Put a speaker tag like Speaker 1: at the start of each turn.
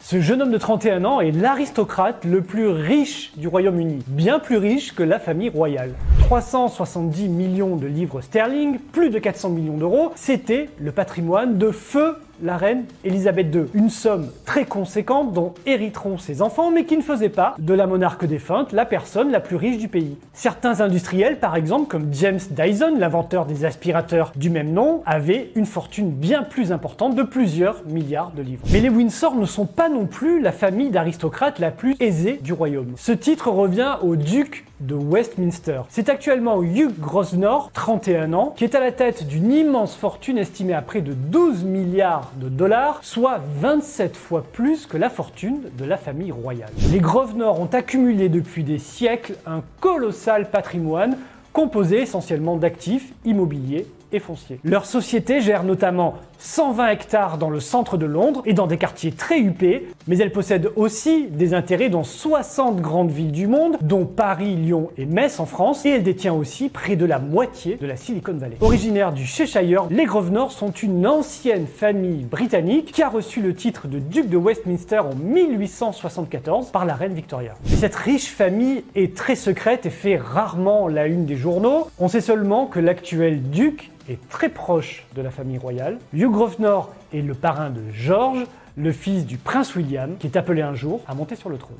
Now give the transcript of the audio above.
Speaker 1: Ce jeune homme de 31 ans est l'aristocrate le plus riche du Royaume-Uni, bien plus riche que la famille royale. 370 millions de livres sterling, plus de 400 millions d'euros, c'était le patrimoine de feu la reine Elisabeth II. Une somme très conséquente dont hériteront ses enfants, mais qui ne faisait pas de la monarque défunte la personne la plus riche du pays. Certains industriels, par exemple, comme James Dyson, l'inventeur des aspirateurs du même nom, avaient une fortune bien plus importante de plusieurs milliards de livres. Mais les Windsor ne sont pas non plus la famille d'aristocrates la plus aisée du royaume. Ce titre revient au duc de Westminster. C'est actuellement Hugh Grosvenor, 31 ans, qui est à la tête d'une immense fortune estimée à près de 12 milliards de dollars, soit 27 fois plus que la fortune de la famille royale. Les Grosvenor ont accumulé depuis des siècles un colossal patrimoine composé essentiellement d'actifs immobiliers et fonciers. Leur société gère notamment 120 hectares dans le centre de Londres et dans des quartiers très huppés, mais elle possède aussi des intérêts dans 60 grandes villes du monde, dont Paris, Lyon et Metz en France, et elle détient aussi près de la moitié de la Silicon Valley. Originaires du Cheshire, les Grosvenor sont une ancienne famille britannique qui a reçu le titre de duc de Westminster en 1874 par la reine Victoria. Et cette riche famille est très secrète et fait rarement la une des journaux. On sait seulement que l'actuel duc est très proche de la famille royale. Hugh Grosvenor est le parrain de George, le fils du prince William, qui est appelé un jour à monter sur le trône.